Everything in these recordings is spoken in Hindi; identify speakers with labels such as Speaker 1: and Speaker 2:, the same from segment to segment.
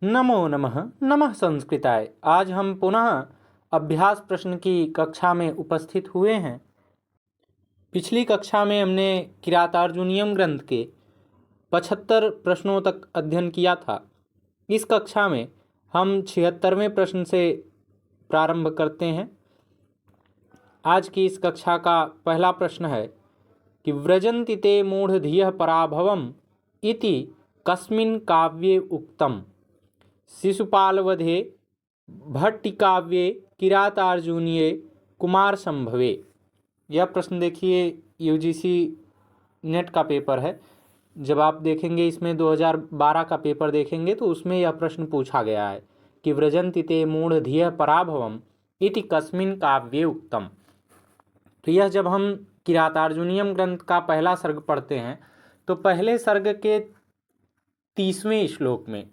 Speaker 1: नमो नमः नमः संस्कृताय। आज हम पुनः अभ्यास प्रश्न की कक्षा में उपस्थित हुए हैं। पिछली कक्षा में हमने किरातार्जुनीयम ग्रंथ के 75 प्रश्नों तक अध्ययन किया था। इस कक्षा में हम 76वें प्रश्न से प्रारंभ करते हैं। आज की इस कक्षा का पहला प्रश्न है कि व्रजन्ति ते मूढ़धियः पराभवम् इति कस्मिन् काव्ये उक्तम्। शिशुपालवधे, भट्टिकाव्ये, किरातार्जुनीये, कुमार संभवे। यह प्रश्न देखिए यूजीसी नेट का पेपर है। जब आप देखेंगे इसमें 2012 का पेपर देखेंगे तो उसमें यह प्रश्न पूछा गया है कि व्रजन्ति ते मूढ़धियः पराभवम् इति कस्मिन् काव्ये उक्तम्। तो यह जब हम किरातार्जुनीयम ग्रंथ का पहला सर्ग पढ़ते हैं तो पहले सर्ग के 30वें श्लोक में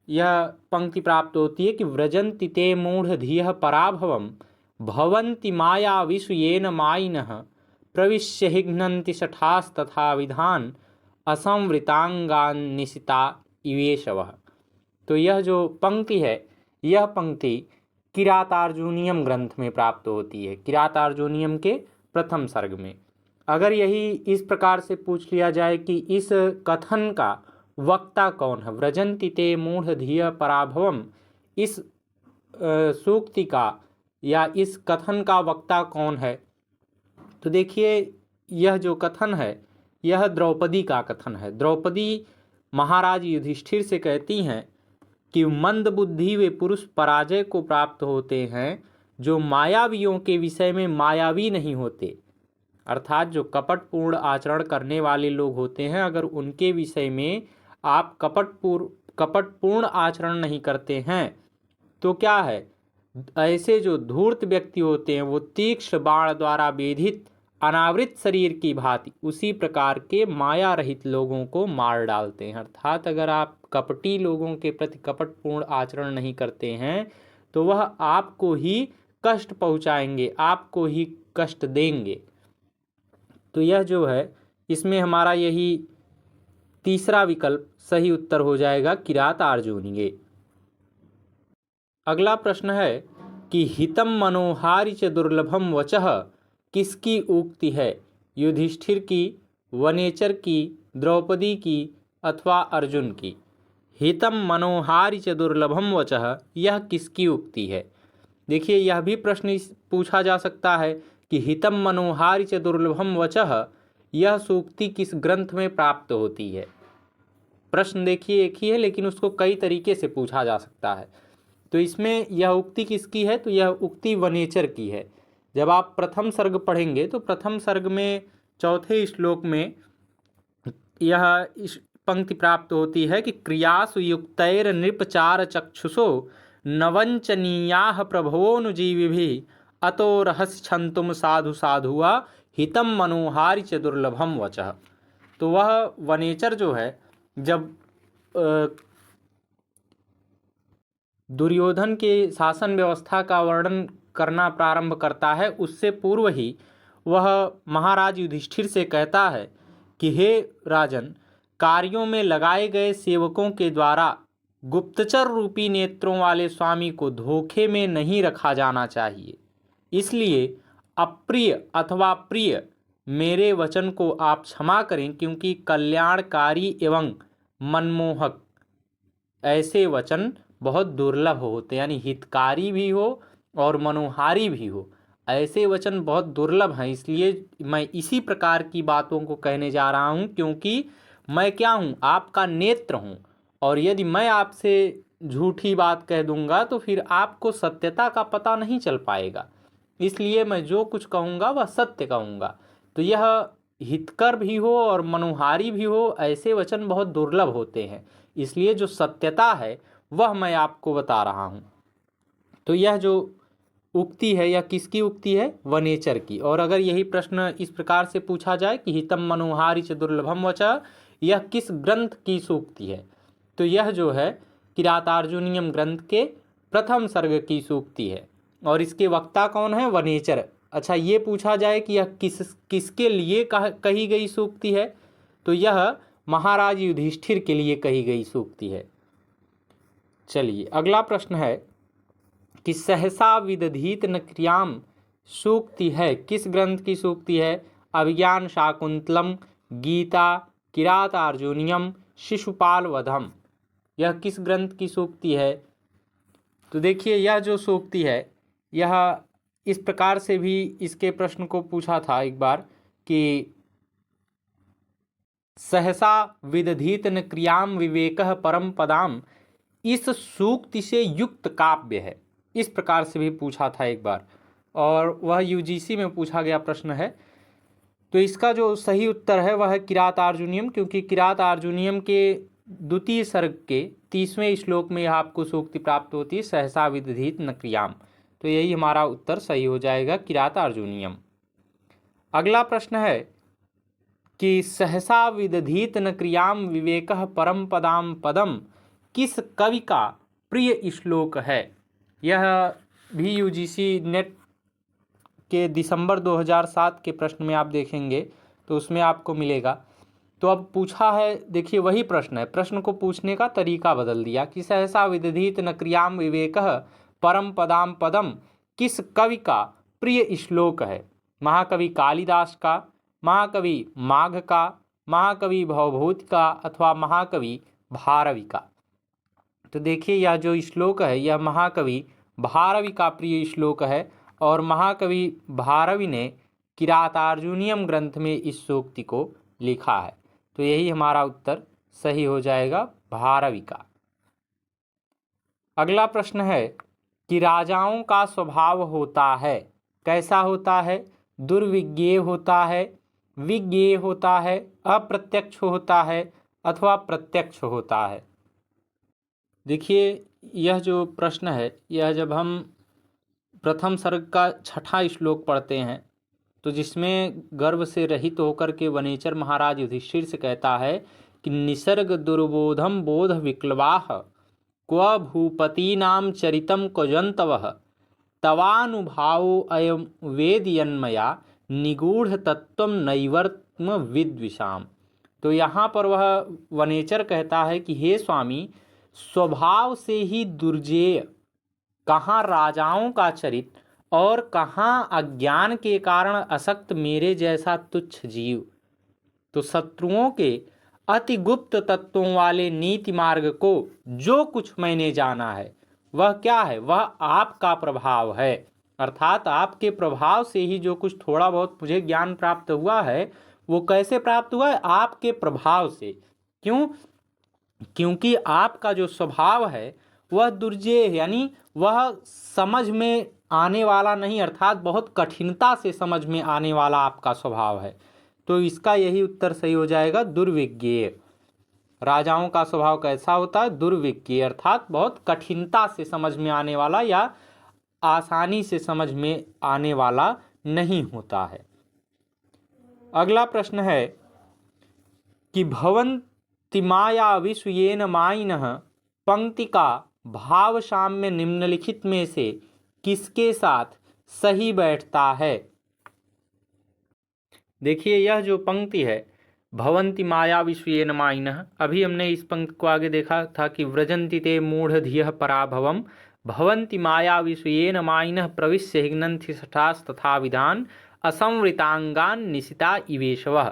Speaker 1: यह पंक्ति प्राप्त होती है कि व्रजन्ति ते मूढ़धियः पराभवम् भवन्ति मायाविषु येन मायिनः प्रविश्य हिघ्नन्ति शठास्तथा विधान असंवृतांगान्निशिता इवेशवः। तो यह जो पंक्ति है, यह पंक्ति किरातार्जुनीयम ग्रंथ में प्राप्त होती है, किरातार्जुनीयम के प्रथम सर्ग में। अगर यही इस प्रकार से पूछ लिया जाए कि इस कथन का वक्ता कौन है, व्रजन्ति ते मूढ़धियः पराभवम्, इस सूक्ति का या इस कथन का वक्ता कौन है, तो देखिए यह जो कथन है यह द्रौपदी का कथन है। द्रौपदी महाराज युधिष्ठिर से कहती हैं कि मंद बुद्धि वे पुरुष पराजय को प्राप्त होते हैं जो मायावियों के विषय में मायावी नहीं होते। अर्थात जो कपटपूर्ण आचरण करने वाले लोग होते हैं, अगर उनके विषय में आप कपटपूर्ण आचरण नहीं करते हैं तो क्या है, ऐसे जो धूर्त व्यक्ति होते हैं वो तीक्ष्ण बाण द्वारा वेधित अनावृत शरीर की भांति उसी प्रकार के माया रहित लोगों को मार डालते हैं। अर्थात अगर आप कपटी लोगों के प्रति कपटपूर्ण आचरण नहीं करते हैं तो वह आपको ही कष्ट पहुंचाएंगे, आपको ही कष्ट देंगे। तो यह जो है इसमें हमारा यही तीसरा विकल्प सही उत्तर हो जाएगा, किरातार्जुनीये। अगला प्रश्न है कि हितम मनोहारि च दुर्लभम वचः किसकी उक्ति है, युधिष्ठिर की, वनेचर की, द्रौपदी की अथवा अर्जुन की। हितम मनोहारि च दुर्लभम वचः, यह किसकी उक्ति है। देखिए यह भी प्रश्न पूछा जा सकता है कि हितम मनोहारि च दुर्लभम वचः, यह सूक्ति किस ग्रंथ में प्राप्त होती है। प्रश्न देखिए एक ही है लेकिन उसको कई तरीके से पूछा जा सकता है। तो इसमें यह उक्ति किसकी है, तो यह उक्ति वनेचर की है। जब आप प्रथम सर्ग पढ़ेंगे तो प्रथम सर्ग में चौथे श्लोक में यह पंक्ति प्राप्त होती है कि क्रियासु युक्तैर नृपचार चक्षुषो नवंचनीयाः प्रभवोनुजीविभिः अतो रहस्य छन्तुम साधु साधुआ हितम मनोहारि च दुर्लभम वचः। तो वह वनेचर जो है जब दुर्योधन के शासन व्यवस्था का वर्णन करना प्रारंभ करता है उससे पूर्व ही वह महाराज युधिष्ठिर से कहता है कि हे राजन, कार्यों में लगाए गए सेवकों के द्वारा गुप्तचर रूपी नेत्रों वाले स्वामी को धोखे में नहीं रखा जाना चाहिए। इसलिए अप्रिय अथवा प्रिय मेरे वचन को आप क्षमा करें, क्योंकि कल्याणकारी एवं मनमोहक ऐसे वचन बहुत दुर्लभ होते हैं, यानी हितकारी भी हो और मनोहारी भी हो, ऐसे वचन बहुत दुर्लभ हैं। इसलिए मैं इसी प्रकार की बातों को कहने जा रहा हूँ, क्योंकि मैं क्या हूँ, आपका नेत्र हूँ, और यदि मैं आपसे झूठी बात कह दूंगा तो फिर आपको सत्यता का पता नहीं चल पाएगा। इसलिए मैं जो कुछ कहूँगा वह सत्य कहूँगा। तो यह हितकर भी हो और मनोहारी भी हो, ऐसे वचन बहुत दुर्लभ होते हैं। इसलिए जो सत्यता है वह मैं आपको बता रहा हूँ। तो यह जो उक्ति है यह किसकी उक्ति है, वनेचर की। और अगर यही प्रश्न इस प्रकार से पूछा जाए कि हितम मनोहारि च दुर्लभम वचः, यह किस ग्रंथ की सूक्ति है, तो यह जो है किरातार्जुनीयम ग्रंथ के प्रथम सर्ग की सूक्ति है। और इसके वक्ता कौन है, वनेचर। अच्छा, ये पूछा जाए कि यह किसके लिए कही गई सूक्ति है, तो यह महाराज युधिष्ठिर के लिए कही गई सूक्ति है। चलिए अगला प्रश्न है कि सहसा विदधीत न क्रियाम सूक्ति है, किस ग्रंथ की सूक्ति है? अभिज्ञान शाकुंतलम, गीता, किरातार्जुनीयम, शिशुपाल वधम। यह किस ग्रंथ की सूक्ति है? तो देखिए यह जो सूक्ति है यह इस प्रकार से भी इसके प्रश्न को पूछा था एक बार कि सहसा विदधीत न क्रियाम विवेकः परम पदाम, इस सूक्ति से युक्त काव्य है, इस प्रकार से भी पूछा था एक बार, और वह यूजीसी में पूछा गया प्रश्न है। तो इसका जो सही उत्तर है वह है किरातार्जुनीयम, क्योंकि किरातार्जुनीयम के द्वितीय सर्ग के 30वें श्लोक में यह आपको सूक्ति प्राप्त होती है, सहसा विदधीत न क्रियाम। तो यही हमारा उत्तर सही हो जाएगा, किरातार्जुनीयम। अगला प्रश्न है कि सहसा विदधीत न क्रियाम विवेकः परम पदाम पदम, किस कवि का प्रिय श्लोक है? यह भी यूजीसी नेट के दिसंबर 2007 के प्रश्न में आप देखेंगे तो उसमें आपको मिलेगा। तो अब पूछा है, देखिए वही प्रश्न है, प्रश्न को पूछने का तरीका बदल दिया कि सहसा विदधीत न क्रियाम विवेकः परम पदाम पदम, किस कवि का प्रिय श्लोक है? महाकवि कालिदास का, महाकवि माघ का, महाकवि भवभूति का, अथवा महाकवि भारवी का। तो देखिए यह जो श्लोक है यह महाकवि भारवी का प्रिय श्लोक है, और महाकवि भारवी ने किरातार्जुनीयम ग्रंथ में इस सूक्ति को लिखा है। तो यही हमारा उत्तर सही हो जाएगा, भारवी का। अगला प्रश्न है कि राजाओं का स्वभाव होता है, कैसा होता है? दुर्विज्ञेय होता है, विज्ञेय होता है, अप्रत्यक्ष होता है, अथवा प्रत्यक्ष होता है। देखिए यह जो प्रश्न है यह जब हम प्रथम सर्ग का 6ठा श्लोक पढ़ते हैं तो जिसमें गर्व से रहित होकर के वनेचर महाराज युधिष्ठिर से कहता है कि निसर्ग दुर्बोधम बोध विक्लवाह क्व भूपतीनाम चरितम क्वजंतवः तवानुभावो अयम वेदयन्मया निगूढ़ तत्वम नैवर्त्म विद्विषाम। तो यहाँ पर वह वनेचर कहता है कि हे स्वामी, स्वभाव से ही दुर्जेय, कहाँ राजाओं का चरित्र और कहाँ अज्ञान के कारण असक्त मेरे जैसा तुच्छ जीव। तो शत्रुओं के अति गुप्त तत्वों वाले नीति मार्ग को जो कुछ मैंने जाना है वह क्या है? वह आपका प्रभाव है। अर्थात आपके प्रभाव से ही जो कुछ थोड़ा बहुत मुझे ज्ञान प्राप्त हुआ है वो कैसे प्राप्त हुआ है? आपके प्रभाव से। क्यों? क्योंकि आपका जो स्वभाव है वह दुर्जेय है, यानी वह समझ में आने वाला नहीं, अर्थात बहुत कठिनता से समझ में आने वाला आपका स्वभाव है। तो इसका यही उत्तर सही हो जाएगा, दुर्विज्ञेय। राजाओं का स्वभाव कैसा होता है? दुर्विज्ञेय, अर्थात बहुत कठिनता से समझ में आने वाला या आसानी से समझ में आने वाला नहीं होता है। अगला प्रश्न है कि भवन्ति माया विश्वेन मायिनः पंक्ति का भाव साम्य निम्नलिखित में से किसके साथ सही बैठता है? देखिए यह जो पंक्ति है भवन्ति माया विश्वेन मायिनः, अभी हमने इस पंक्ति को आगे देखा था कि व्रजन्ति ते मूढ़धियः पराभवम भवन्ति माया विश्वेन मायिनः प्रविश्य हिग्नन्ति शठास्तथा विधान असंवृतांगान निशिता इवेशवः।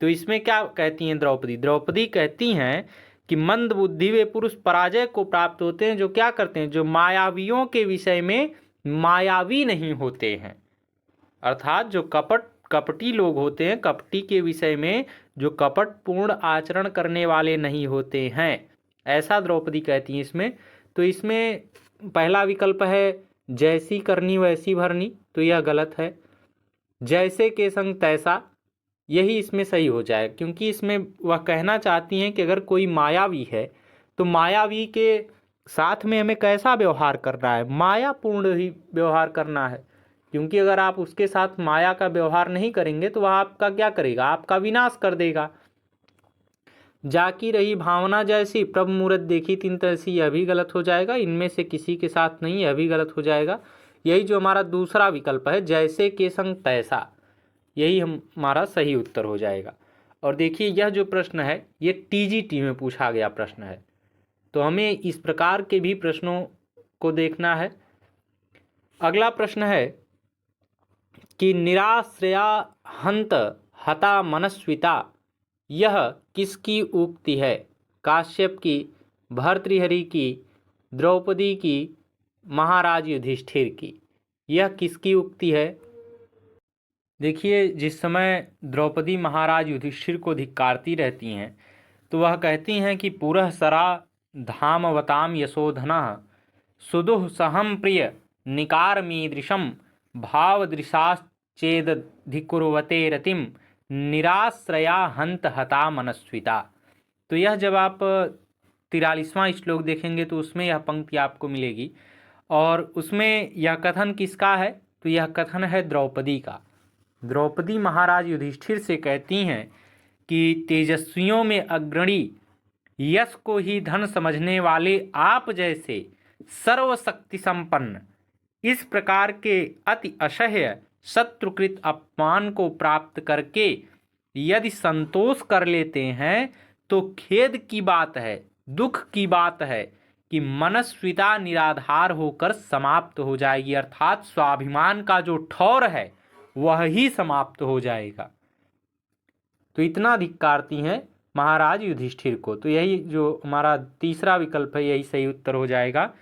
Speaker 1: तो इसमें क्या कहती हैं द्रौपदी? द्रौपदी कहती हैं कि मंद बुद्धि वे पुरुष पराजय को प्राप्त होते हैं जो क्या करते हैं? जो मायावियों के विषय में मायावी नहीं होते हैं, अर्थात जो कपटी लोग होते हैं, कपटी के विषय में जो कपटपूर्ण आचरण करने वाले नहीं होते हैं, ऐसा द्रौपदी कहती हैं इसमें। तो इसमें पहला विकल्प है जैसी करनी वैसी भरनी, तो यह गलत है। जैसे के संग तैसा, यही इसमें सही हो जाए, क्योंकि इसमें वह कहना चाहती हैं कि अगर कोई मायावी है तो मायावी के साथ में हमें कैसा व्यवहार करना है? मायापूर्ण ही व्यवहार करना है, क्योंकि अगर आप उसके साथ माया का व्यवहार नहीं करेंगे तो वह आपका क्या करेगा? आपका विनाश कर देगा। जाकी रही भावना जैसी प्रभ मूरत देखी तीन तैसी, यह भी गलत हो जाएगा। इनमें से किसी के साथ नहीं, यह भी गलत हो जाएगा। यही जो हमारा दूसरा विकल्प है जैसे के संग तैसा, यही हमारा सही उत्तर हो जाएगा। और देखिए यह जो प्रश्न है ये टीजीटी में पूछा गया प्रश्न है। तो हमें इस प्रकार के भी प्रश्नों को देखना है। अगला प्रश्न है कि निराश्रया हंत हता मनस्विता, यह किसकी उक्ति है? काश्यप की, भर्तृहरि की, द्रौपदी की, महाराज युधिष्ठिर की? यह किसकी उक्ति है? देखिए, जिस समय द्रौपदी महाराज युधिष्ठिर को धिक्कारती रहती हैं तो वह कहती हैं कि पुरः सरा धामवताम यशोधना सुदुः सहम प्रिय निकारमीदृशम भावदृशाश्चेदधिकुर्वते रतिम निराश्रया हंत हता मनस्विता। तो यह जब आप 43वां श्लोक देखेंगे तो उसमें यह पंक्ति आपको मिलेगी, और उसमें यह कथन किसका है? तो यह कथन है द्रौपदी का। द्रौपदी महाराज युधिष्ठिर से कहती हैं कि तेजस्वियों में अग्रणी, यश को ही धन समझने वाले आप जैसे सर्वशक्ति संपन्न इस प्रकार के अति असह्य शत्रुकृत अपमान को प्राप्त करके यदि संतोष कर लेते हैं तो खेद की बात है, दुख की बात है कि मनस्विता निराधार होकर समाप्त हो जाएगी, अर्थात स्वाभिमान का जो ठौर है वह ही समाप्त हो जाएगा। तो इतना धिक्कारती हैं महाराज युधिष्ठिर को। तो यही जो हमारा तीसरा विकल्प है यही सही उत्तर हो जाएगा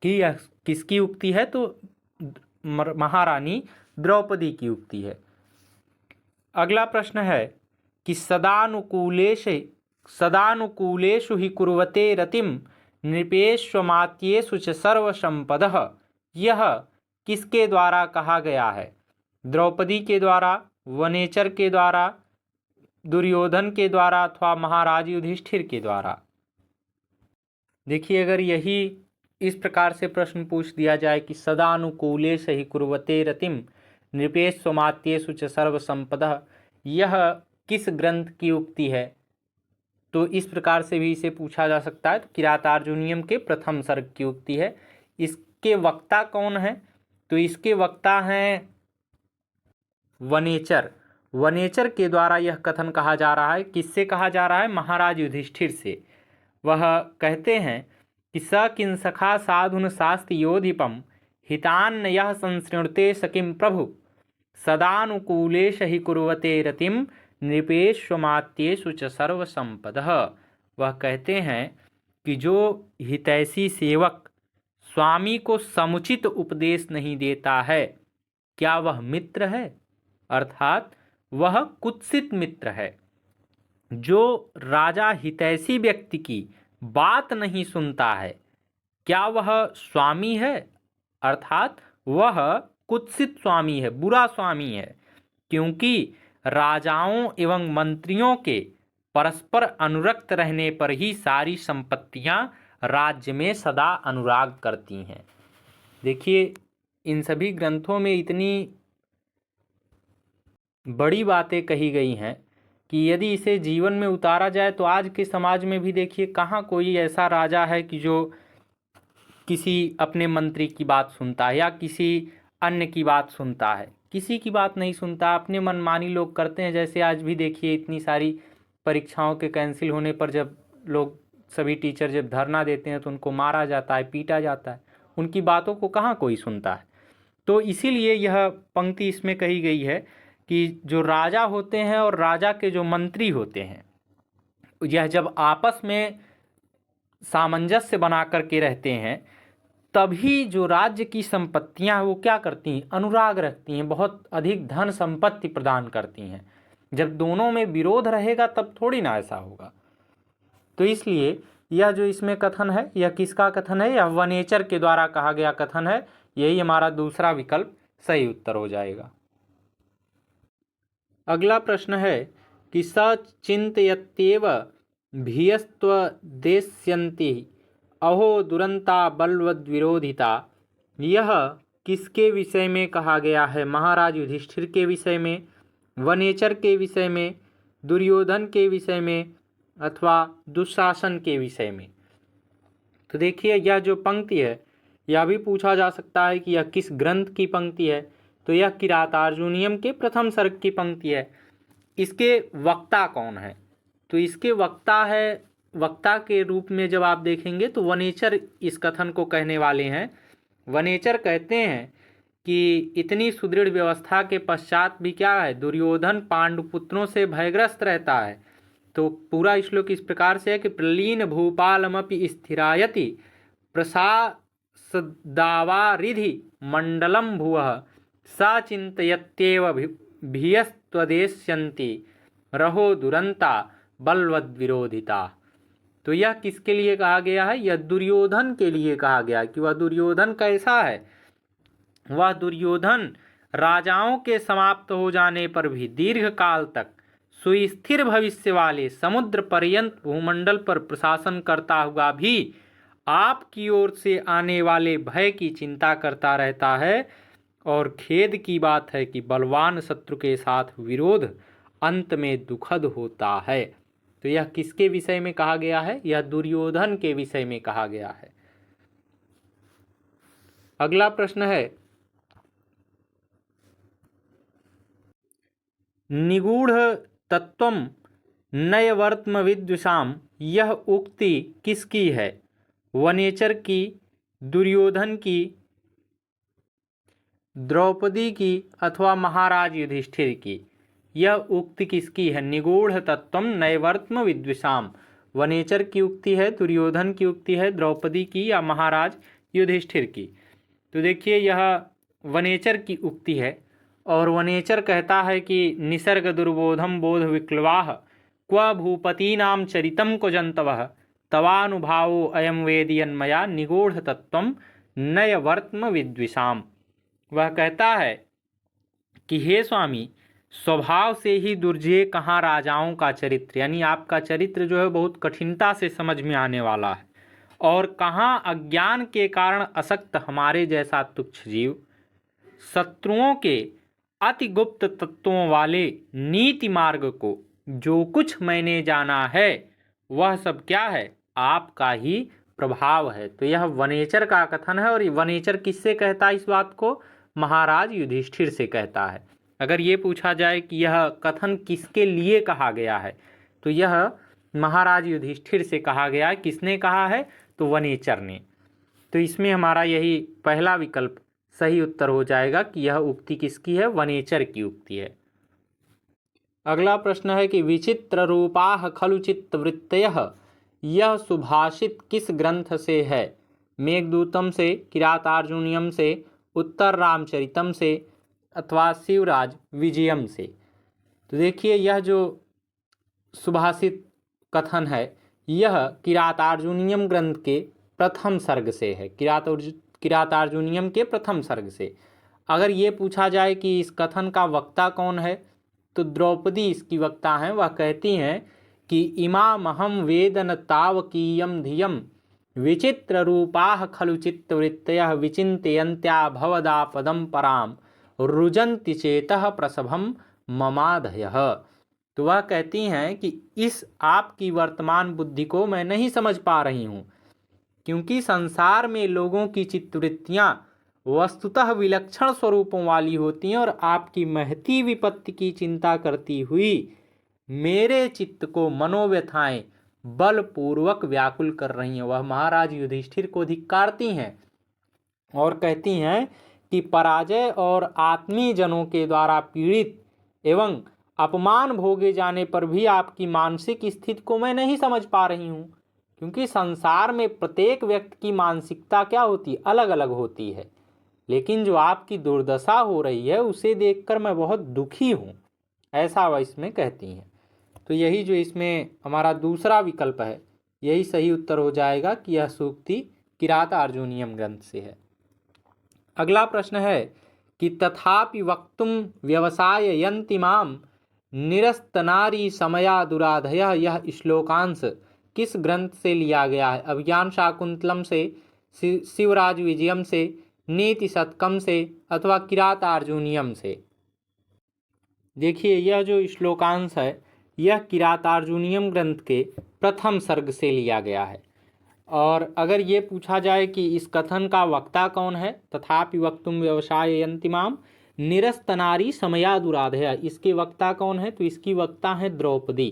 Speaker 1: कि यह किसकी उक्ति है? तो महारानी द्रौपदी की उक्ति है। अगला प्रश्न है कि सदानुकूलेषु हि कुर्वते रतिम नृपेष्वमात्येषु च सर्वसंपदः, यह किसके द्वारा कहा गया है? द्रौपदी के द्वारा, वनेचर के द्वारा, दुर्योधन के द्वारा अथवा महाराज युधिष्ठिर के द्वारा? देखिए, अगर यही इस प्रकार से प्रश्न पूछ दिया जाए कि सदानुकूलेषु हि कुर्वते रतिम नृपेष्वमात्येषु च सर्वसंपदः, यह किस ग्रंथ की उक्ति है? तो इस प्रकार से भी इसे पूछा जा सकता है। तो किरातार्जुनीयम के प्रथम सर्ग की उक्ति है। इसके वक्ता कौन है? तो इसके वक्ता हैं वनेचर। वनेचर के द्वारा यह कथन कहा जा रहा है। किससे कहा जा रहा है? महाराज युधिष्ठिर से। वह कहते हैं कि स किंसखा साधुन शास्त्र योधिपम हितान्न यह संसृणुते सकिम प्रभु सदानुकूलेषु हि कुर्वते रतिम नृपेष्वमात्येषु च सर्वसंपदः। वह कहते हैं कि जो हितैषी सेवक स्वामी को समुचित उपदेश नहीं देता है, क्या वह मित्र है? अर्थात वह कुत्सित मित्र है। जो राजा हितैषी व्यक्ति की बात नहीं सुनता है, क्या वह स्वामी है? अर्थात वह कुत्सित स्वामी है, बुरा स्वामी है, क्योंकि राजाओं एवं मंत्रियों के परस्पर अनुरक्त रहने पर ही सारी संपत्तियां राज्य में सदा अनुराग करती हैं। देखिए, इन सभी ग्रंथों में इतनी बड़ी बातें कही गई हैं कि यदि इसे जीवन में उतारा जाए तो आज के समाज में भी देखिए कहाँ कोई ऐसा राजा है कि जो किसी अपने मंत्री की बात सुनता है या किसी अन्य की बात सुनता है। किसी की बात नहीं सुनता, अपने मनमानी लोग करते हैं। जैसे आज भी देखिए इतनी सारी परीक्षाओं के कैंसिल होने पर जब लोग सभी टीचर जब धरना देते हैं तो उनको मारा जाता है, पीटा जाता है। उनकी बातों को कहाँ कोई सुनता है। तो इसीलिए यह पंक्ति इसमें कही गई है कि जो राजा होते हैं और राजा के जो मंत्री होते हैं, यह जब आपस में सामंजस्य बना करके रहते हैं तभी जो राज्य की संपत्तियां हैं वो क्या करती हैं? अनुराग रखती हैं, बहुत अधिक धन संपत्ति प्रदान करती हैं। जब दोनों में विरोध रहेगा तब थोड़ी ना ऐसा होगा। तो इसलिए यह जो इसमें कथन है, यह किसका कथन है? यह वनेचर के द्वारा कहा गया कथन है। यही हमारा दूसरा विकल्प सही उत्तर हो जाएगा। अगला प्रश्न है कि स चिंतयत्येव भियस्त्वदेष्यन्ति अहो दुरंता बलवद्विरोधिता, यह किसके विषय में कहा गया है? महाराज युधिष्ठिर के विषय में, वनेचर के विषय में, दुर्योधन के विषय में अथवा दुशासन के विषय में? तो देखिए, यह जो पंक्ति है यह भी पूछा जा सकता है कि यह किस ग्रंथ की पंक्ति है। तो यह किरातार्जुनीयम के प्रथम सर्ग की पंक्ति है। इसके वक्ता कौन है? तो इसके वक्ता है वक्ता के रूप में जब आप देखेंगे तो वनेचर इस कथन को कहने वाले हैं। वनेचर कहते हैं कि इतनी सुदृढ़ व्यवस्था के पश्चात भी क्या है, दुर्योधन पांडुपुत्रों से भयग्रस्त रहता है। तो पूरा श्लोक इस प्रकार से है कि प्रलीन भूपालमपि स्थिरायति प्रसादावारिधि मंडलम भुवः स चिंतयत्येव भियस्त्वदेष्यन्ति रहो दुरंता बलवद्विरोधिता। तो यह किसके लिए कहा गया है? यह दुर्योधन के लिए कहा गया है कि वह दुर्योधन कैसा है। वह दुर्योधन राजाओं के समाप्त हो जाने पर भी दीर्घ काल तक सुस्थिर भविष्य वाले समुद्र पर्यंत भूमंडल पर प्रशासन करता हुआ भी आपकी ओर से आने वाले भय की चिंता करता रहता है। और खेद की बात है कि बलवान शत्रु के साथ विरोध अंत में दुखद होता है। तो यह किसके विषय में कहा गया है? यह दुर्योधन के विषय में कहा गया है। अगला प्रश्न है, निगूढ़ तत्वम नयवर्त्म विद्विषाम, यह उक्ति किसकी है? वनेचर की, दुर्योधन की, द्रौपदी की अथवा महाराज युधिष्ठिर की? यह उक्ति किसकी है? निगूढ़ तत्वम नयवर्त्म विद्विषाम, वनेचर की उक्ति है, दुर्योधन की उक्ति है, द्रौपदी की या महाराज युधिष्ठिर की? तो देखिए यह वनेचर की उक्ति है। और वनेचर कहता है कि निसर्ग दुर्बोधम बोध विक्लवाह क्व भूपतीनाम चरितम को जंतवः तवानुभावो अयम वेदियन्मया निगूढ़ तत्वम नयवर्त्म विद्विषाम। वह कहता है कि हे स्वामी, स्वभाव से ही दुर्जय कहाँ राजाओं का चरित्र, यानी आपका चरित्र जो है बहुत कठिनता से समझ में आने वाला है, और कहाँ अज्ञान के कारण असक्त हमारे जैसा तुच्छ जीव शत्रुओं के अति गुप्त तत्वों वाले नीति मार्ग को जो कुछ मैंने जाना है वह सब क्या है? आपका ही प्रभाव है। तो यह वनेचर का कथन है। और वनेचर किससे कहता है इस बात को? महाराज युधिष्ठिर से कहता है। अगर ये पूछा जाए कि यह कथन किसके लिए कहा गया है, तो यह महाराज युधिष्ठिर से कहा गया है। किसने कहा है? तो वनेचर ने। तो इसमें हमारा यही पहला विकल्प सही उत्तर हो जाएगा कि यह उक्ति किसकी है? वनेचर की उक्ति है। अगला प्रश्न है कि विचित्र रूपाः खलु चित्तवृत्तयः, यह सुभाषित किस ग्रंथ से है? मेघदूतम से, किरातार्जुनीयम से, उत्तर रामचरितम से अथवा शिवराज विजयम से? तो देखिए यह जो सुभाषित कथन है यह किरातार्जुनीयम ग्रंथ के प्रथम सर्ग से है। किरातार्जुनीयम के प्रथम सर्ग से। अगर ये पूछा जाए कि इस कथन का वक्ता कौन है, तो द्रौपदी इसकी वक्ता हैं। वह कहती हैं कि इमामहम वेदन तावकीयम धियम विचित्र रूपाः खलु चित्तवृत्तयः विचिन्तयन्त्या भवदापदम पराम रुजन्ति चेतः प्रसभम ममाधयः। तो वह कहती हैं कि इस आपकी वर्तमान बुद्धि को मैं नहीं समझ पा रही हूँ, क्योंकि संसार में लोगों की चित्तवृत्तियाँ वस्तुतः विलक्षण स्वरूपों वाली होती हैं और आपकी महती विपत्ति की चिंता करती हुई मेरे चित्त को मनोव्यथाएं बलपूर्वक व्याकुल कर रही हैं। वह महाराज युधिष्ठिर को धिक्कारती हैं और कहती हैं कि पराजय और आत्मीय जनों के द्वारा पीड़ित एवं अपमान भोगे जाने पर भी आपकी मानसिक स्थिति को मैं नहीं समझ पा रही हूँ, क्योंकि संसार में प्रत्येक व्यक्ति की मानसिकता क्या होती है? अलग अलग होती है। लेकिन जो आपकी दुर्दशा हो रही है उसे देखकर मैं बहुत दुखी हूँ, ऐसा वह इसमें कहती हैं। तो यही जो इसमें हमारा दूसरा विकल्प है यही सही उत्तर हो जाएगा कि यह सूक्ति किरातार्जुनीयम ग्रंथ से है। अगला प्रश्न है कि तथापि वक्तुम व्यवसाययन्ति माम निरस्तनारी समया दुराधयः, यह श्लोकांश किस ग्रंथ से लिया गया है? अभिज्ञान शाकुंतलम से, शिवराज विजयम से, नीति शतकम से अथवा किरातार्जुनीयम से? देखिए यह जो श्लोकांश है यह किरातार्जुनीयम ग्रंथ के प्रथम सर्ग से लिया गया है। और अगर ये पूछा जाए कि इस कथन का वक्ता कौन है, तथापि वक्तुम व्यवसाययन्ति माम निरस्तनारी समया दुराधया, इसके वक्ता कौन है? तो इसकी वक्ता है द्रौपदी।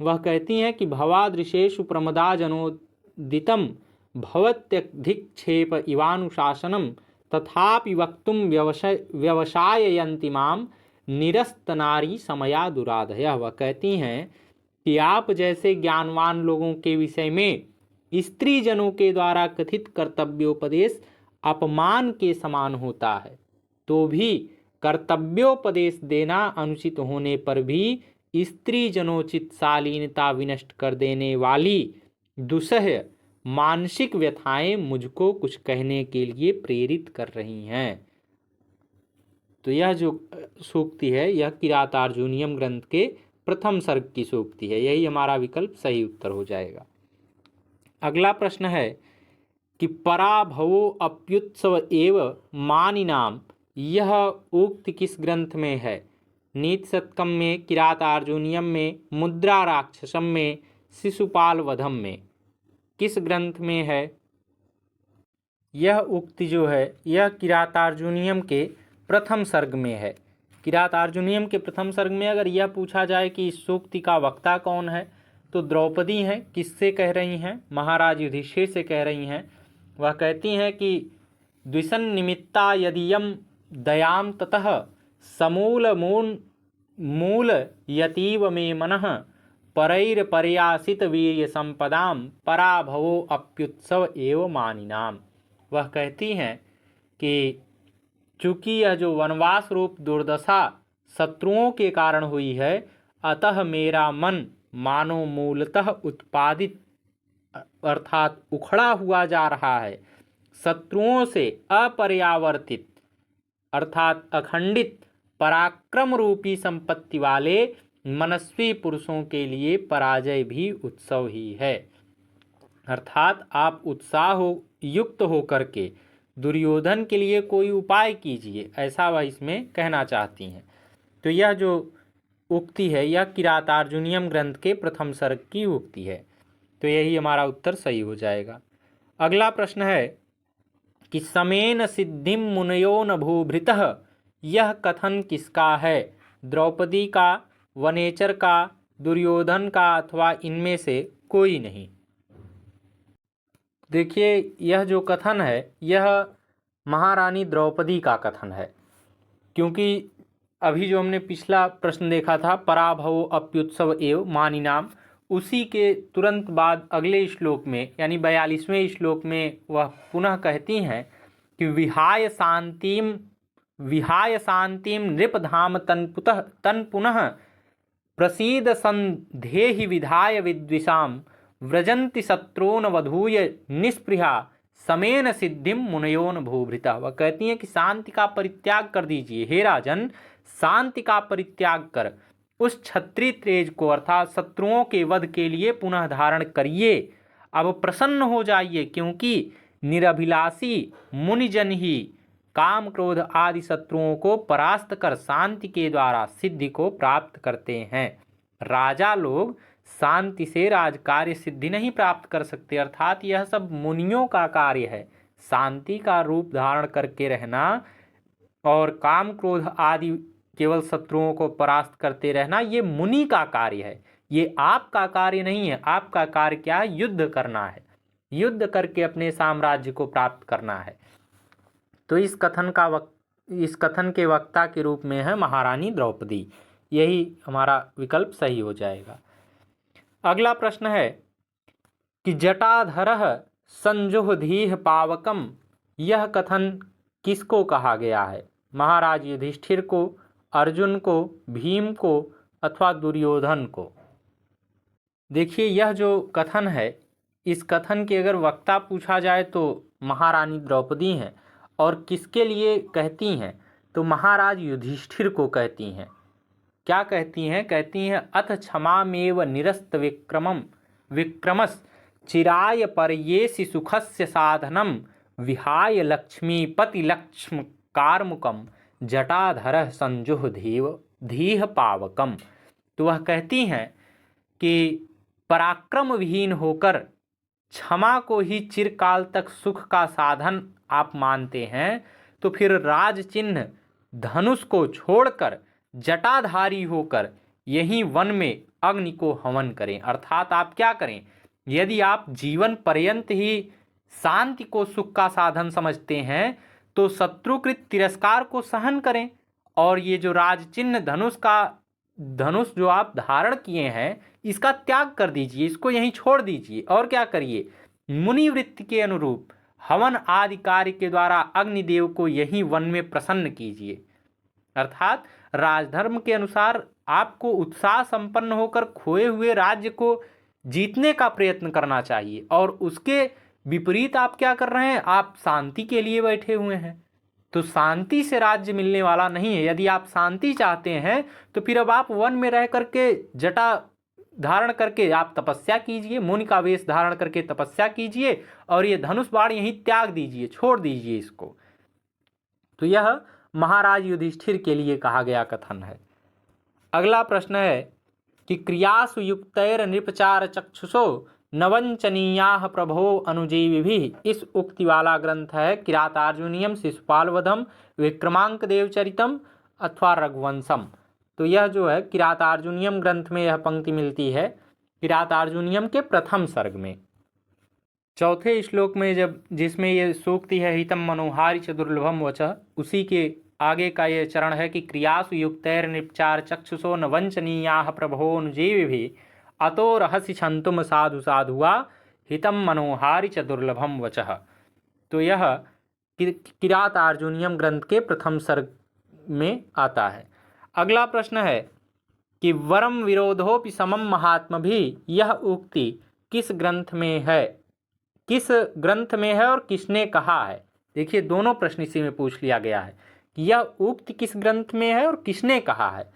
Speaker 1: वह कहती हैं कि भवादृशेषु प्रमदा जनोदितम भवत्यधिक्षेप इवानुशासनम तथापि वक्तुम व्यवसाययन्ति माम निरस्तनारी समया दुराधयः। वह कहती हैं कि आप जैसे ज्ञानवान लोगों के विषय में स्त्री जनों के द्वारा कथित कर्तव्योपदेश अपमान के समान होता है, तो भी कर्तव्योपदेश देना अनुचित होने पर भी स्त्री जनोचित शालीनता विनष्ट कर देने वाली दुसह मानसिक व्यथाएं मुझको कुछ कहने के लिए प्रेरित कर रही हैं। तो यह जो सूक्ति है यह किरातार्जुनीयम ग्रंथ के प्रथम सर्ग की सूक्ति है। यही हमारा विकल्प सही उत्तर हो जाएगा। अगला प्रश्न है कि पराभवो अप्युत्सव एव मानिनाम, यह उक्त किस ग्रंथ में है? नीति शतकम में, किरातार्जुनीयम में, मुद्रा राक्षसम में, शिशुपाल वधम में, किस ग्रंथ में है? यह उक्ति जो है यह किरातार्जुनीयम के प्रथम सर्ग में है। किरातार्जुनीयम के प्रथम सर्ग में अगर यह पूछा जाए कि इस सूक्ति का वक्ता कौन है, तो द्रौपदी हैं। किससे कह रही हैं? महाराज युधिष्ठिर से कह रही हैं। वह कहती हैं कि द्विषन निमित्ता यदीयम दयाम ततः समूल मूल यतीव मे मनः परैर पर्यासित वीर्य संपदाम पराभवो अप्युत्सव एव मानिनाम। वह कहती हैं कि चूँकि यह जो वनवास रूप दुर्दशा शत्रुओं के कारण हुई है, अतः मेरा मन मानो मूलतः उत्पादित अर्थात उखड़ा हुआ जा रहा है। शत्रुओं से अपर्यावर्तित अर्थात अखंडित पराक्रम रूपी संपत्ति वाले मनस्वी पुरुषों के लिए पराजय भी उत्सव ही है। अर्थात आप उत्साह युक्त होकर के दुर्योधन के लिए कोई उपाय कीजिए, ऐसा वह इसमें कहना चाहती हैं। तो यह जो उक्ति है यह किरातार्जुनीयम ग्रंथ के प्रथम सर्ग की उक्ति है। तो यही हमारा उत्तर सही हो जाएगा। अगला प्रश्न है कि समेन सिद्धिम मुनयो न भूभृतः, यह कथन किसका है? द्रौपदी का, वनेचर का, दुर्योधन का अथवा इनमें से कोई नहीं। देखिए यह जो कथन है यह महारानी द्रौपदी का कथन है, क्योंकि अभी जो हमने पिछला प्रश्न देखा था पराभवो अप्युत्सव एव मानिनाम, उसी के तुरंत बाद अगले श्लोक में यानी 42वें श्लोक में वह पुनः कहती हैं कि विहाय शांतिम नृपधाम तन पुनः प्रसीद संधेहि विधाय विद्विषाम व्रजंति शत्रून वधूय निस्पृहा समेन सिद्धिम मुनयोन भूभृता। वह कहती हैं कि शांति का परित्याग कर दीजिए हे राजन, शांति का परित्याग कर उस क्षत्रिय तेज को अर्थात शत्रुओं के वध के लिए पुनः धारण करिए। अब प्रसन्न हो जाइए, क्योंकि निरभिलाषी मुनिजन ही काम क्रोध आदि शत्रुओं को परास्त कर शांति के द्वारा सिद्धि को प्राप्त करते हैं। राजा लोग शांति से राजकार्य सिद्धि नहीं प्राप्त कर सकते, अर्थात यह सब मुनियों का कार्य है। शांति का रूप धारण करके रहना और काम क्रोध आदि केवल शत्रुओं को परास्त करते रहना ये मुनि का कार्य है, ये आपका कार्य नहीं है। आपका कार्य क्या है? युद्ध करना है, युद्ध करके अपने साम्राज्य को प्राप्त करना है। तो इस कथन के वक्ता के रूप में है महारानी द्रौपदी। यही हमारा विकल्प सही हो जाएगा। अगला प्रश्न है कि जटाधरः संजुहधीह पावकम, यह कथन किसको कहा गया है? महाराज युधिष्ठिर को, अर्जुन को, भीम को अथवा दुर्योधन को? देखिए यह जो कथन है इस कथन के अगर वक्ता पूछा जाए तो महारानी द्रौपदी हैं, और किसके लिए कहती हैं? तो महाराज युधिष्ठिर को कहती हैं। क्या कहती हैं? कहती हैं अथ क्षमामेव निरस्त विक्रमस चिराय पर्येसि सुखस्य साधनम विहाय लक्ष्मीपति लक्ष्म कार्मुकम जटाधर संजुह धीह पावकम। तो वह कहती हैं कि पराक्रम विहीन होकर क्षमा को ही चिरकाल तक सुख का साधन आप मानते हैं, तो फिर राज चिन्ह धनुष को छोड़कर जटाधारी होकर यहीं वन में अग्नि को हवन करें। अर्थात आप क्या करें, यदि आप जीवन पर्यंत ही शांति को सुख का साधन समझते हैं तो शत्रुकृत तिरस्कार को सहन करें, और ये जो राज चिन्ह धनुष जो आप धारण किए हैं इसका त्याग कर दीजिए, इसको यहीं छोड़ दीजिए। और क्या करिए, मुनि वृत्ति के अनुरूप हवन आदि कार्य के द्वारा अग्निदेव को यहीं वन में प्रसन्न कीजिए। अर्थात राजधर्म के अनुसार आपको उत्साह संपन्न होकर खोए हुए राज्य को जीतने का प्रयत्न करना चाहिए, और उसके विपरीत आप क्या कर रहे हैं, आप शांति के लिए बैठे हुए हैं। तो शांति से राज्य मिलने वाला नहीं है। यदि आप शांति चाहते हैं तो फिर अब आप वन में रह करके जटा धारण करके आप तपस्या कीजिए, मुनि का वेश धारण करके तपस्या कीजिए, और ये धनुष बाण यहीं त्याग दीजिए, छोड़ दीजिए इसको। तो यह महाराज युधिष्ठिर के लिए कहा गया कथन है। अगला प्रश्न है कि क्रियासु युक्तैर नृपचार चक्षुषो नवंचनीयाः प्रभो अनुजीविभिः। इस उक्ति वाला ग्रंथ है किरातार्जुनीयम, शिशुपालवधम, विक्रमांक देवचरितम अथवा रघुवंशम। तो यह जो है किरातार्जुनीयम ग्रंथ में यह पंक्ति मिलती है किरातार्जुनीयम के प्रथम सर्ग में, चौथे श्लोक में, जिसमें ये सूक्ति है हितम मनोहारी च दुर्लभम वचः, उसी के आगे का ये चरण है कि क्रियासु युक्तैर नृपचार चक्षुषो न वंचनीयाः प्रभोनुजीविभिः अतो रहसि छंतुम साधु साधुआ हितम मनोहारी च दुर्लभम वचः। तो यह किरातार्जुनीयम ग्रंथ के प्रथम सर्ग में आता है। अगला प्रश्न है कि वरम विरोधोपि समम महात्मभिः, यह उक्ति किस ग्रंथ में है, किस ग्रंथ में है और किसने कहा है। देखिए दोनों प्रश्न इसी में पूछ लिया गया है कि यह उक्ति किस ग्रंथ में है और किसने कहा है।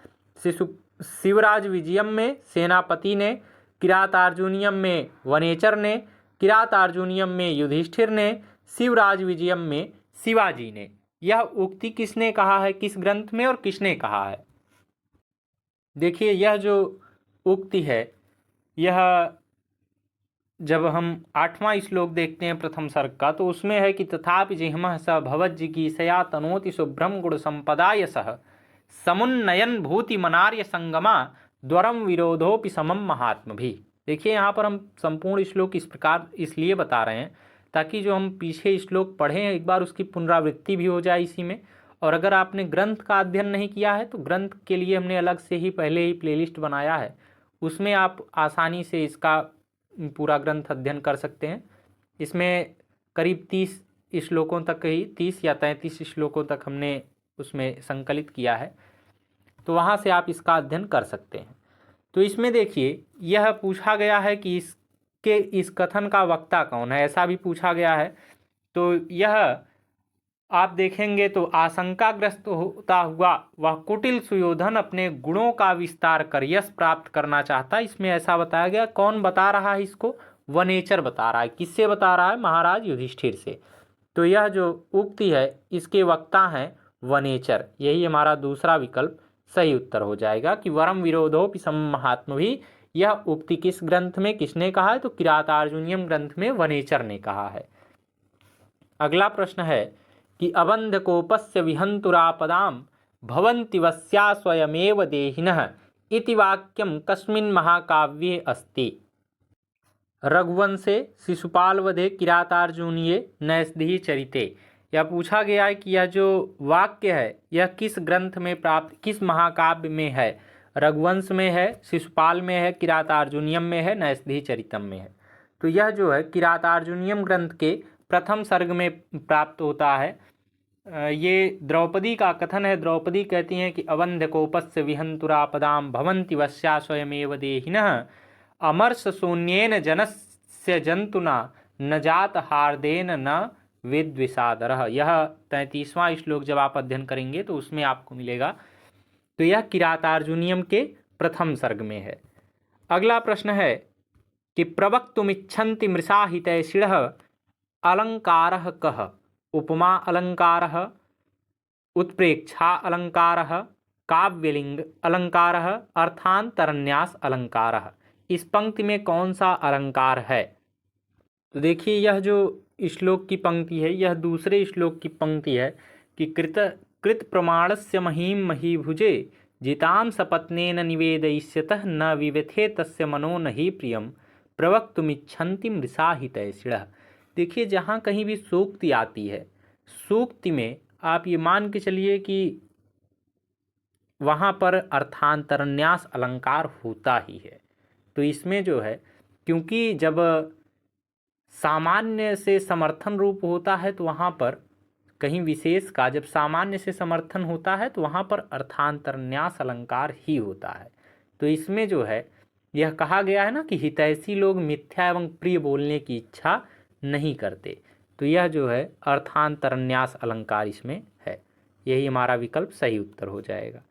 Speaker 1: शिवराज विजयम में सेनापति ने, किरातार्जुनीयम में वनेचर ने, किरातार्जुनीयम में युधिष्ठिर ने, शिवराज विजयम में शिवाजी ने। यह उक्ति किसने कहा है, किस ग्रंथ में और किसने कहा है। देखिए यह जो उक्ति है, यह जब हम 8वां श्लोक देखते हैं प्रथम सर्ग का, तो उसमें है कि तथापि जिह्मः स भवज्जिगीषया तनोति शुभ्रम गुण संपदा यशः समुन्नयन भूति मनार्य संगमा द्वरम विरोधोपि समम महात्मभिः। देखिए यहाँ पर हम संपूर्ण श्लोक इस प्रकार इसलिए बता रहे हैं ताकि जो हम पीछे श्लोक पढ़े हैं एक बार उसकी पुनरावृत्ति भी हो जाए इसी में। और अगर आपने ग्रंथ का अध्ययन नहीं किया है तो ग्रंथ के लिए हमने अलग से ही पहले ही प्लेलिस्ट बनाया है, उसमें आप आसानी से इसका पूरा ग्रंथ अध्ययन कर सकते हैं। इसमें करीब 30 श्लोकों तक ही 30 या 33 श्लोकों तक हमने उसमें संकलित किया है, तो वहाँ से आप इसका अध्ययन कर सकते हैं। तो इसमें देखिए यह पूछा गया है कि इस कथन का वक्ता कौन है, ऐसा भी पूछा गया है। तो यह आप देखेंगे तो आशंकाग्रस्त होता हुआ वह कुटिल सुयोधन अपने गुणों का विस्तार कर यश प्राप्त करना चाहता है, इसमें ऐसा बताया गया। कौन बता रहा है इसको, वनेचर बता रहा है। किससे बता रहा है, महाराज युधिष्ठिर से। तो यह जो उक्ति है इसके वक्ता हैं वनेचर। यही हमारा दूसरा विकल्प सही उत्तर हो जाएगा कि वरम विरोधोपि समम महात्मभिः। यह उक्ति किस ग्रंथ में किसने कहा है, तो किरातार्जुनीयम ग्रंथ में वनेचर ने कहा है। अगला प्रश्न है कि अबंधकोपस्य विहंतुरापदाम भवन्ति वस्या स्वयमेव देहिनः इति वाक्यम कस्मिन् महाकाव्ये अस्ति। रघुवंशे शिशुपालवधे किरातार्जुनीये नैषधीः चरिते। यह पूछा गया है कि यह जो वाक्य है यह किस ग्रंथ में प्राप्त, किस महाकाव्य में है। रघुवंश में है, शिशुपाल में है, किरातार्जुनीयम में है, नैषधीः चरितम में है। तो यह जो है किरातार्जुनीयम ग्रंथ के प्रथम सर्ग में प्राप्त होता है। ये द्रौपदी का कथन है। द्रौपदी कहती हैं कि अबंधकोपस्य विहंतुरापदाम भवन्ति वस्या स्वयमेव देहिनः अमर्ष शून्येन जनस्य जंतुना न जात हार्देन न विद्विषादरः। यह 33वां श्लोक जब आप अध्ययन करेंगे तो उसमें आपको मिलेगा। तो यह किरातार्जुनीयम के प्रथम सर्ग में है। अगला प्रश्न है कि प्रवक्तुमिच्छन्ति मृषा हितैषिणः अलंकारः कः। उपमा अलंकारः, उत्प्रेक्षा अलंकारः, काव्यलिंग अलंकारः, अर्थांतरन्यास अलंकारः। इस पंक्ति में कौन सा अलंकार है। तो देखिए यह जो श्लोक की पंक्ति है यह दूसरे श्लोक की पंक्ति है कि कृत प्रमाणस्य महीम महीभुजे जितां सपत्नेन निवेदयिष्यतः न विव्यथे तस्य मनो न ही प्रियम प्रवक्तुमिच्छन्ति मृषा हितैषिणः। देखिए, जहाँ कहीं भी सूक्ति आती है, सूक्ति में आप ये मान के चलिए कि वहाँ पर अर्थांतरन्यास अलंकार होता ही है। तो इसमें जो है, क्योंकि जब सामान्य से समर्थन रूप होता है तो वहाँ पर कहीं विशेष का जब सामान्य से समर्थन होता है तो वहाँ पर अर्थांतरन्यास अलंकार ही होता है। तो इसमें जो है यह कहा गया है ना कि हितैषी लोग मिथ्या एवं प्रिय बोलने की इच्छा नहीं करते, तो यह जो है अर्थांतरन्यास अलंकार इसमें है। यही हमारा विकल्प सही उत्तर हो जाएगा।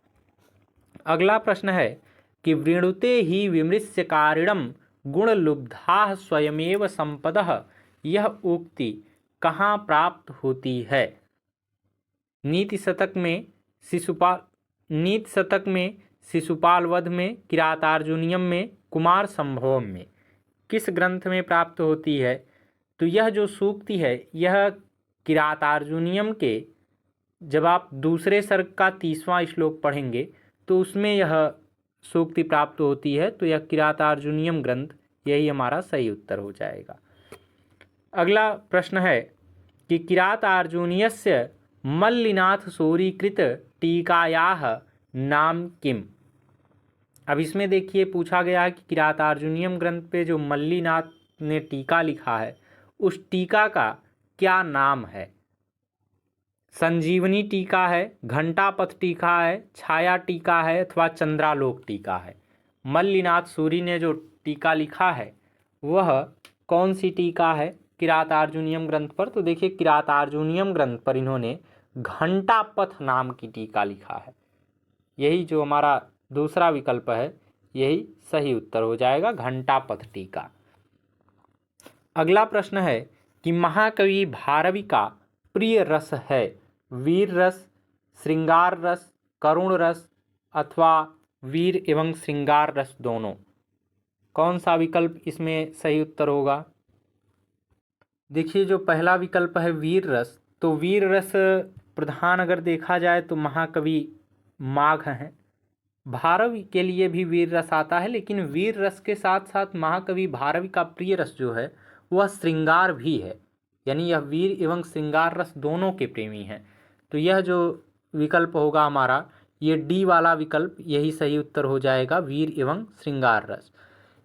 Speaker 1: अगला प्रश्न है कि वृणुते ही विमृश्यकारिणम गुणलुब्धा स्वयमेव संपदः, यह उक्ति कहाँ प्राप्त होती है? नीति शतक में शिशुपाल वध में, किरातार्जुनीयम में, कुमार संभवम में, किस ग्रंथ में प्राप्त होती है? तो यह जो सूक्ति है यह किरातार्जुनीयम के, जब आप दूसरे सर्ग का 30वां श्लोक पढ़ेंगे तो उसमें यह सूक्ति प्राप्त होती है। तो यह किरातार्जुनीयम ग्रंथ, यही हमारा सही उत्तर हो जाएगा। अगला प्रश्न है कि किरातार्जुनीयस्य मल्लिनाथ सूरीकृत टीकायाः नाम किम? अब इसमें देखिए पूछा गया है कि किरातार्जुनीयम ग्रंथ पे जो मल्लिनाथ ने टीका लिखा है उस टीका का क्या नाम है? संजीवनी टीका है, घंटापथ टीका है, छाया टीका है अथवा चंद्रालोक टीका है? मल्लिनाथ सूरी ने जो टीका लिखा है वह कौन सी टीका है किरातार्जुनीयम ग्रंथ पर? तो देखिए, किरातार्जुनीयम ग्रंथ पर इन्होंने घंटापथ नाम की टीका लिखा है। यही जो हमारा दूसरा विकल्प है यही सही उत्तर हो जाएगा, घंटापथ टीका। अगला प्रश्न है कि महाकवि भारवी का प्रिय रस है वीर रस, श्रृंगार रस, करुण रस अथवा वीर एवं श्रृंगार रस दोनों? कौन सा विकल्प इसमें सही उत्तर होगा? देखिए, जो पहला विकल्प है वीर रस, तो वीर रस प्रधान अगर देखा जाए तो महाकवि माघ हैं। भारवी के लिए भी वीर रस आता है, लेकिन वीर रस के साथ साथ महाकवि भारवी का प्रिय रस जो है वह श्रृंगार भी है, यानी यह वीर एवं श्रृंगार रस दोनों के प्रेमी हैं। तो यह जो विकल्प होगा हमारा, ये डी वाला विकल्प, यही सही उत्तर हो जाएगा, वीर एवं श्रृंगार रस।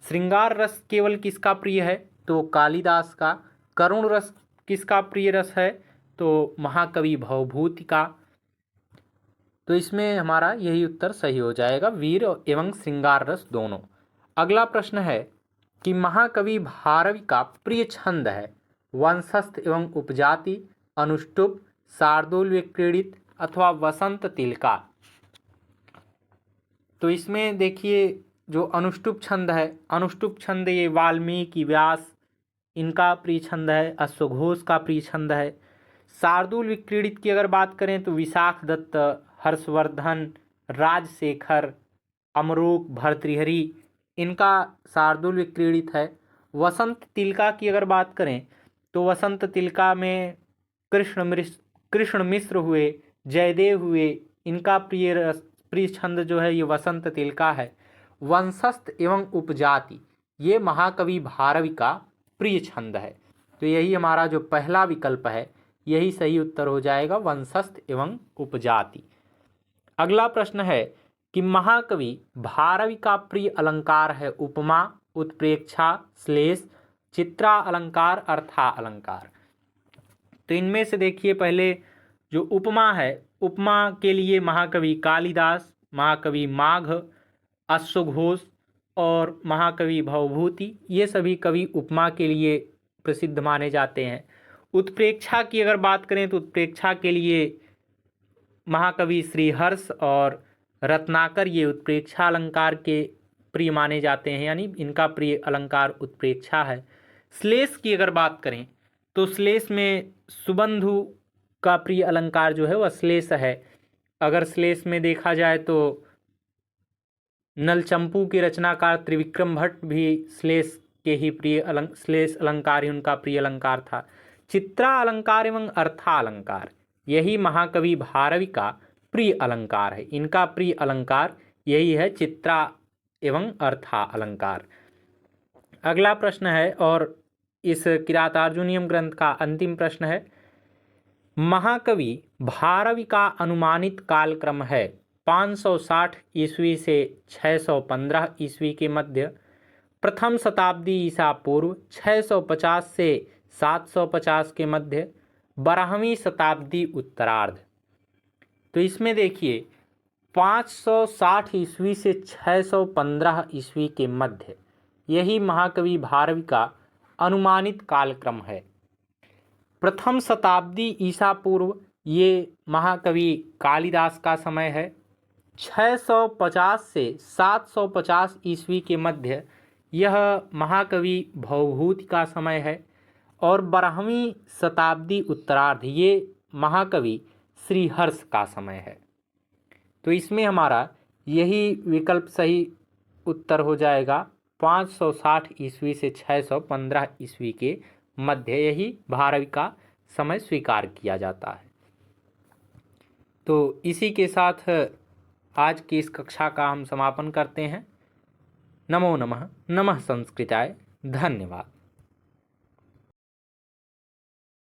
Speaker 1: श्रृंगार रस केवल किसका प्रिय है? तो कालिदास का। करुण रस किसका प्रिय रस है? तो महाकवि भवभूति का। तो इसमें हमारा यही उत्तर सही हो जाएगा, वीर एवं श्रृंगार रस दोनों। अगला प्रश्न है कि महाकवि भारवी का प्रिय छंद है वंशस्थ एवं उपजाति, अनुष्टुप, शार्दूल विक्रीडित अथवा वसंत तिलका? तो इसमें देखिए, जो अनुष्टुप छंद है, अनुष्टुप छंद ये वाल्मीकि, व्यास इनका प्रिय छंद है, अश्वघोष का प्रिय छंद है। शार्दूल विक्रीडित की अगर बात करें तो विशाख दत्त, हर्षवर्धन, राजशेखर, अमरूक, भर्तृहरि इनका शार्दूल विक्रीडित है। वसंत तिलका की अगर बात करें तो वसंत तिलका में कृष्ण मिश्र हुए, जयदेव हुए, इनका प्रिय छंद जो है ये वसंत तिलका है। वंशस्थ एवं उपजाति ये महाकवि भारवी का प्रिय छंद है। तो यही हमारा जो पहला विकल्प है यही सही उत्तर हो जाएगा, वंशस्थ एवं उपजाति। अगला प्रश्न है कि महाकवि भारवी का प्रिय अलंकार है उपमा, उत्प्रेक्षा, श्लेष, चित्रा अलंकार, अर्था अलंकार? तो इनमें से देखिए, पहले जो उपमा है, उपमा के लिए महाकवि कालिदास, महाकवि माघ, अश्वघोष और महाकवि भवभूति ये सभी कवि उपमा के लिए प्रसिद्ध माने जाते हैं। उत्प्रेक्षा की अगर बात करें तो उत्प्रेक्षा के लिए महाकवि श्रीहर्ष और रत्नाकर ये उत्प्रेक्षा अलंकार के प्रिय माने जाते हैं, यानी इनका प्रिय अलंकार उत्प्रेक्षा है। श्लेष की अगर बात करें तो श्लेष में सुबंधु का प्रिय अलंकार जो है वह श्लेष है। अगर श्लेष में देखा जाए तो नलचंपू के रचनाकार त्रिविक्रम भट्ट भी श्लेष के ही श्लेष अलंकार ही उनका प्रिय अलंकार था। चित्रा अलंकार एवं अर्था अलंकार यही महाकवि भारवी का प्रिय अलंकार है। इनका प्रिय अलंकार यही है चित्रा एवं अर्था अलंकार। अगला प्रश्न है और इस किरातार्जुनीयम ग्रंथ का अंतिम प्रश्न है। महाकवि भारवी का अनुमानित कालक्रम है 560 ईस्वी से 615 ईस्वी के मध्य, प्रथम शताब्दी ईसा पूर्व 650 से 750 के मध्य, 12वीं शताब्दी उत्तरार्ध। तो इसमें देखिए 560 ईस्वी से 615 ईस्वी के मध्य यही महाकवि भारवी का अनुमानित कालक्रम है। प्रथम शताब्दी ईसा पूर्व ये महाकवि कालिदास का समय है। 650 से 750 ईस्वी के मध्य यह महाकवि भवभूति का समय है। और 12वीं शताब्दी उत्तरार्ध ये महाकवि श्रीहर्ष का समय है। तो इसमें हमारा यही विकल्प सही उत्तर हो जाएगा। 560 ईस्वी से 615 ईस्वी के मध्य यही भारवी का समय स्वीकार किया जाता है। तो इसी के साथ आज की इस कक्षा का हम समापन करते हैं। नमो नमः। नमः संस्कृताय। धन्यवाद।